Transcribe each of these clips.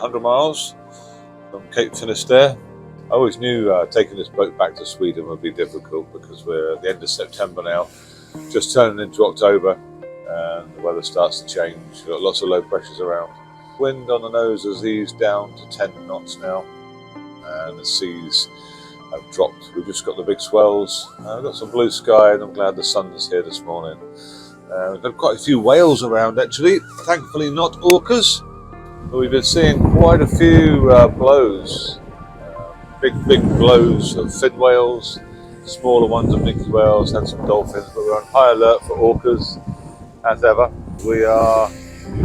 100 miles from Cape Finisterre. I always knew taking this boat back to Sweden would be difficult because we're at the end of September now, just turning into October, and the weather starts to change. We've got lots of low pressures around. Wind on the nose has eased down to 10 knots now, and the seas have dropped. We've just got the big swells. We've got some blue sky, and I'm glad the sun is here this morning. We've got quite a few whales around actually, thankfully not orcas, but we've been seeing quite a few blows. Big blows of fin whales, smaller ones of minke whales, had some dolphins, but we're on high alert for orcas as ever. We are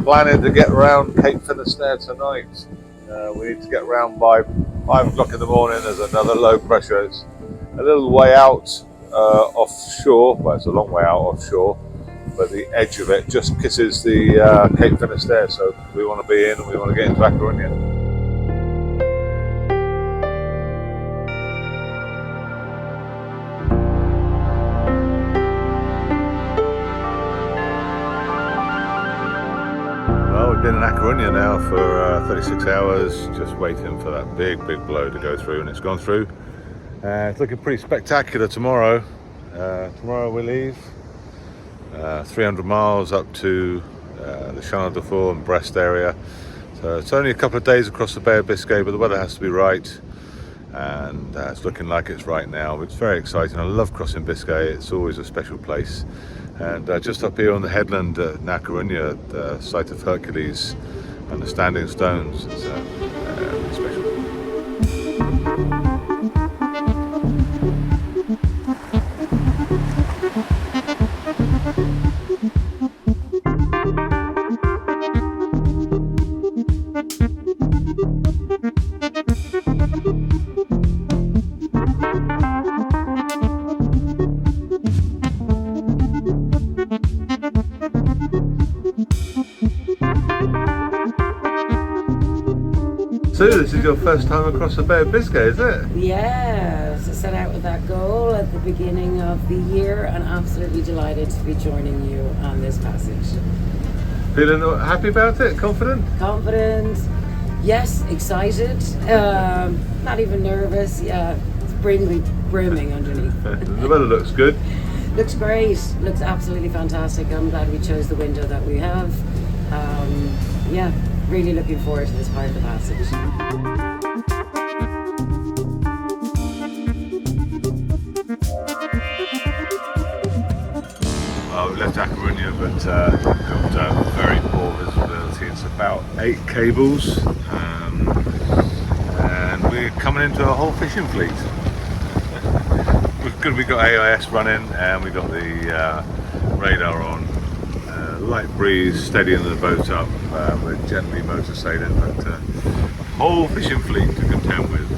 planning to get around Cape Finisterre tonight. We need to get around by 5 o'clock in the morning. There's another low pressure. It's a little way out offshore, well it's a long way out offshore, but the edge of it just kisses the Cape Finisterre, so we want to be in and we want to get into A Coruña. Been in A Coruña now for 36 hours, just waiting for that big blow to go through, and it's gone through. It's looking pretty spectacular tomorrow. Tomorrow we leave 300 miles up to the Channel de Four and Brest area. So it's only a couple of days across the Bay of Biscay, but the weather has to be right, and it's looking like it's right now. It's very exciting. I love crossing Biscay. It's always a special place. And just up here on the headland at A Coruña, the site of Hercules and the standing stones, it's really special. So this is your first time across the Bay of Biscay, is it? Yes, I set out with that goal at the beginning of the year and absolutely delighted to be joining you on this passage. Feeling happy about it? Confident? Confident, yes, excited, not even nervous, yeah, it's brimming underneath. The weather looks good. Looks great, looks absolutely fantastic. I'm glad we chose the window that we have. Yeah. Really looking forward to this part of the passage. Well, we left A Coruña, but got very poor visibility. It's about 8 cables, and we're coming into a whole fishing fleet. We've got AIS running, and we've got the radar on. Light breeze steadying the boat up. We're gently motor sailing, but a whole fishing fleet to contend with.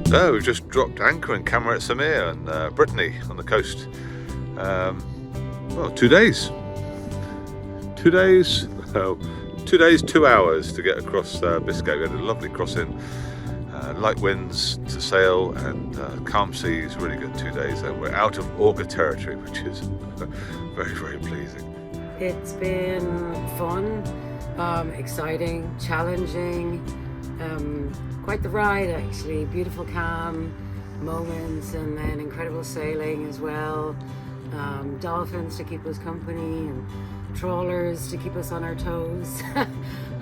So we've just dropped anchor in Canal and Brittany on the coast. Well, 2 days. 2 days. Well, 2 days, 2 hours to get across Biscay. We had a lovely crossing. Light winds to sail and calm seas. Really good 2 days. And we're out of Orca territory, which is very pleasing. It's been fun, exciting, challenging. Quite the ride actually, beautiful calm moments and then incredible sailing as well. Dolphins to keep us company and trawlers to keep us on our toes.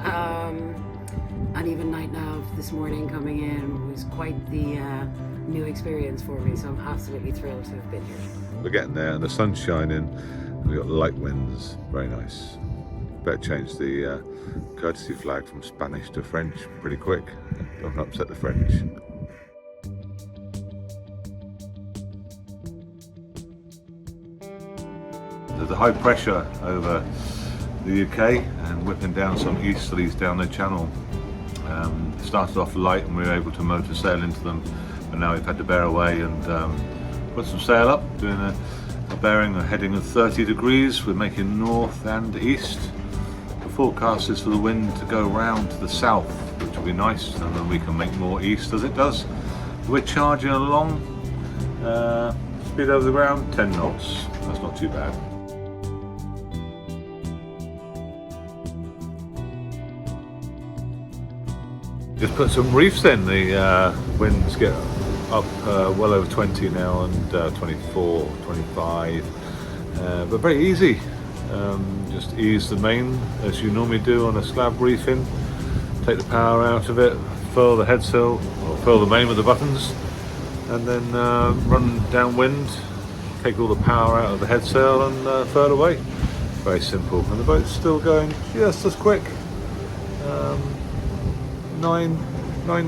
And even night nav this morning coming in was quite the new experience for me, so I'm absolutely thrilled to have been here. We're getting there and the sun's shining, we've got light winds, very nice. Better change the courtesy flag from Spanish to French pretty quick. Don't upset the French. There's a high pressure over the UK and whipping down some easterlies down the channel. Started off light and we were able to motor sail into them, but now we've had to bear away and put some sail up, doing a bearing, a heading of 30 degrees. We're making north and east. The forecast is for the wind to go round to the south, which will be nice, and then we can make more east as it does. We're charging along, speed over the ground, 10 knots. That's not too bad. Just put some reefs in. The winds get up well over 20 now, and 24, 25, but very easy. Just ease the main as you normally do on a slab reefing. Take the power out of it, furl the headsail, or furl the main with the buttons, and then run downwind, take all the power out of the headsail and furl away. Very simple, and the boat's still going just as quick. 9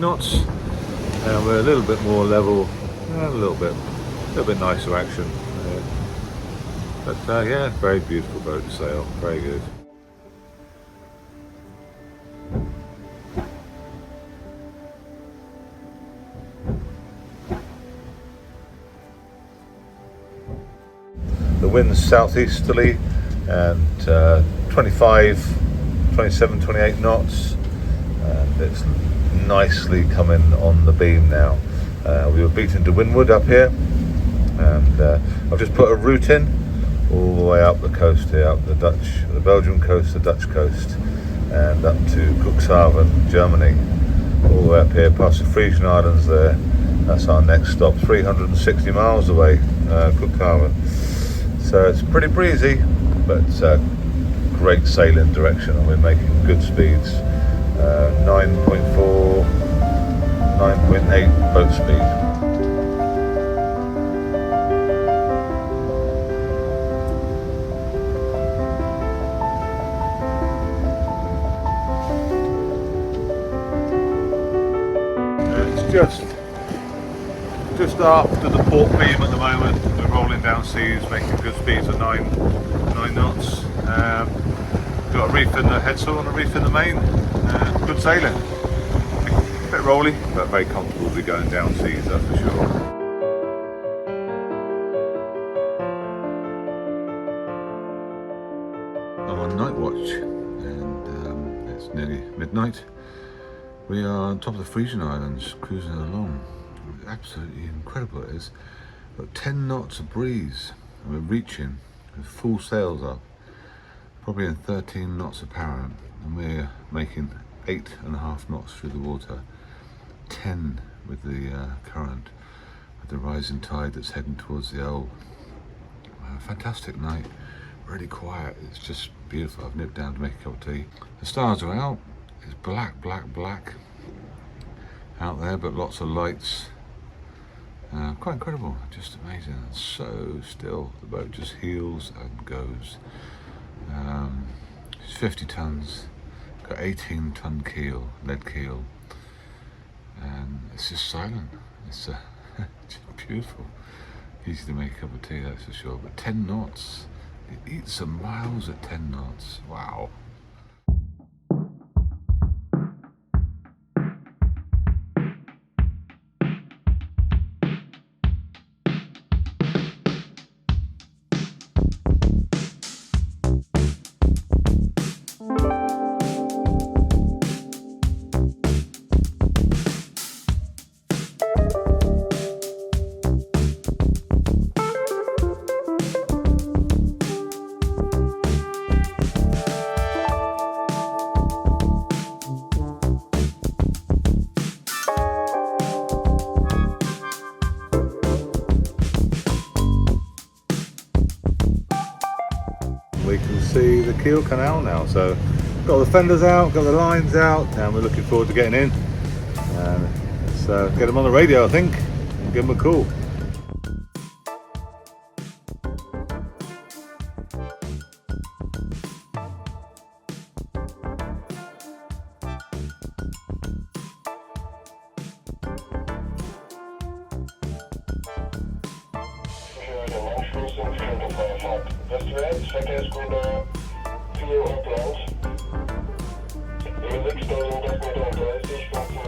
knots, and we're a little bit more level, a little bit nicer action. But yeah, very beautiful boat to sail, very good. The wind's southeasterly and 25, 27, 28 knots. And it's nicely coming on the beam now. We were beaten to windward up here, and I've just put a route in all the way up the coast here, up the Belgian coast, the Dutch coast, and up to Cuxhaven, Germany, all the way up here past the Frisian Islands there. That's our next stop, 360 miles away, Cuxhaven. So it's pretty breezy, but great sailing direction, and we're making good speeds. 9.4, 9.8 boat speed. It's just after the port beam at the moment. We're rolling down seas, making good speeds of 9 knots. Got a reef in the headsail and a reef in the main. Good sailing. A bit rolly, but very comfortable to be going down seas, that's for sure. I'm on night watch, and it's nearly midnight. We are on top of the Frisian Islands, cruising along. Absolutely incredible it is. Got 10 knots of breeze, and we're reaching with full sails up, probably in 13 knots apparent, and we're making 8.5 knots through the water, 10 with the current, with the rising tide that's heading towards the Elbe. Fantastic night, really quiet, it's just beautiful. I've nipped down to make a cup of tea. The stars are out, it's black out there, but lots of lights. Quite incredible, just amazing. It's so still, the boat just heels and goes. It's 50 tons, got 18-ton keel, lead keel, and it's just silent. It's just beautiful. Easy to make a cup of tea, that's for sure. But 10 knots, it eats some miles at 10 knots. Wow. We can see the Kiel Canal now, so got the fenders out, got the lines out, and we're looking forward to getting in. Let's get them on the radio, I think, and give them a call. Verkehrskunde Well,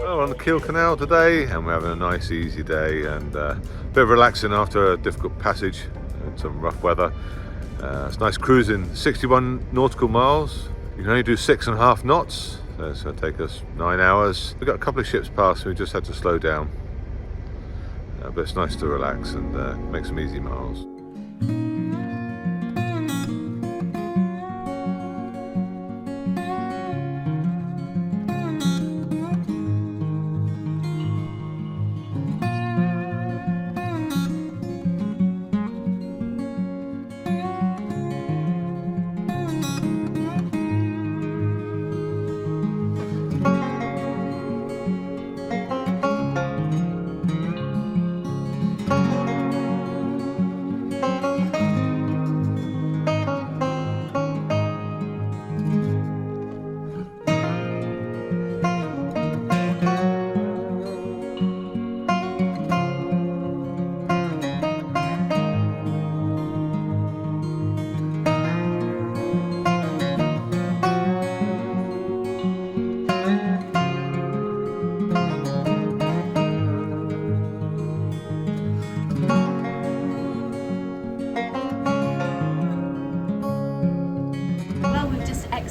we're on the Kiel Canal today, and we're having a nice easy day and a bit of relaxing after a difficult passage and some rough weather. It's nice cruising, 61 nautical miles. You can only do 6.5 knots, so it'll take us 9 hours. We've got a couple of ships past, so we just had to slow down. But it's nice to relax and make some easy miles.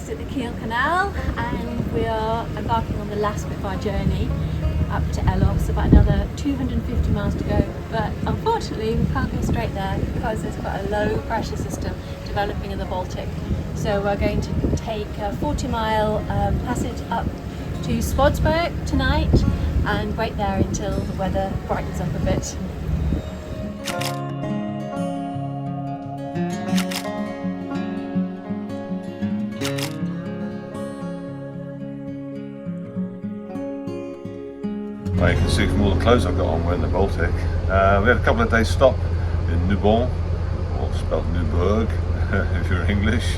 At the Kiel Canal, and we are embarking on the last bit of our journey up to Ellos, about another 250 miles to go, but unfortunately we can't go straight there because there's quite a low pressure system developing in the Baltic. So we're going to take a 40-mile passage up to Spodsberg tonight and wait there until the weather brightens up a bit. Well, you can see from all the clothes I've got on, we're in the Baltic. We had a couple of days stop in Nubon, or spelled Newburgh if you're English,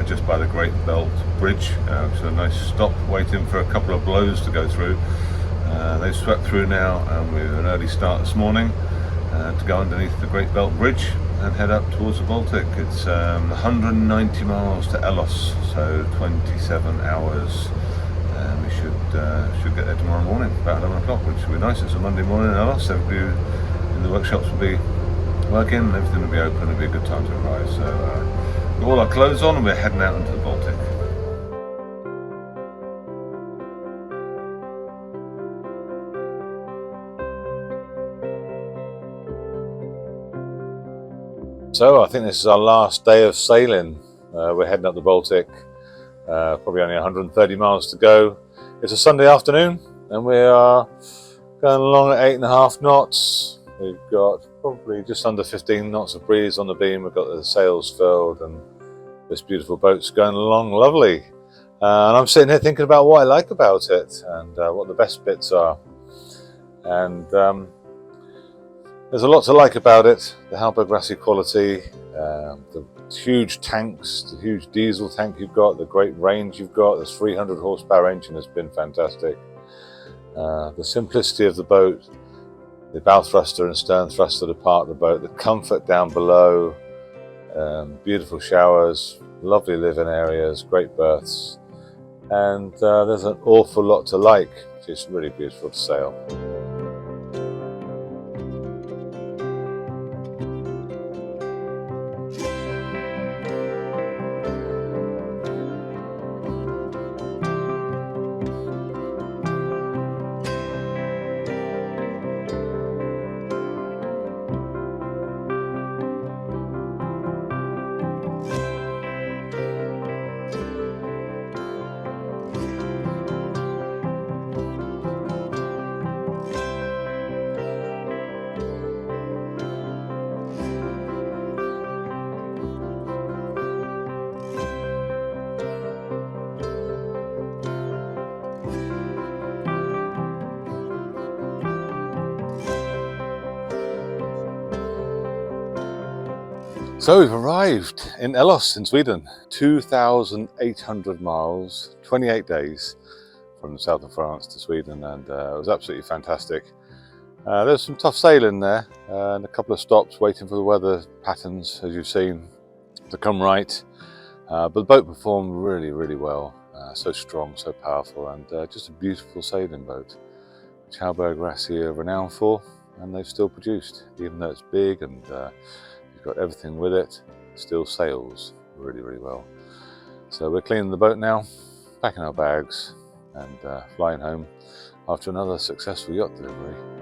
just by the Great Belt Bridge. So a nice stop, waiting for a couple of blows to go through. They've swept through now, and we have an early start this morning to go underneath the Great Belt Bridge and head up towards the Baltic. It's 190 miles to Ellos, so 27 hours. We should get there tomorrow morning, about 11 o'clock, which will be nice. It's a Monday morning in Ellos. Everybody in the workshops will be working, everything will be open, it'll be a good time to arrive. So we've got all our clothes on and we're heading out into the Baltic. So I think this is our last day of sailing. We're heading up the Baltic, probably only 130 miles to go. It's a Sunday afternoon and we are going along at 8.5 knots. We've got probably just under 15 knots of breeze on the beam. We've got the sails furled and this beautiful boat's going along lovely. And I'm sitting here thinking about what I like about it and what the best bits are. And there's a lot to like about it. The Hallberg-Rassy quality, the huge tanks, the huge diesel tank you've got, the great range you've got. This 300 horsepower engine has been fantastic. The simplicity of the boat, the bow thruster and stern thruster to part the boat, the comfort down below, beautiful showers, lovely living areas, great berths, and there's an awful lot to like. It's really beautiful to sail. So we've arrived in Ellos in Sweden, 2,800 miles, 28 days from the south of France to Sweden, and it was absolutely fantastic. There's some tough sailing there and a couple of stops waiting for the weather patterns, as you've seen, to come right. But the boat performed really, really well. So strong, so powerful, and just a beautiful sailing boat, which Hallberg-Rassy are renowned for, and they've still produced. Even though it's big and you've got everything with it, it still sails really, really well. So we're cleaning the boat now, packing our bags, and flying home after another successful yacht delivery.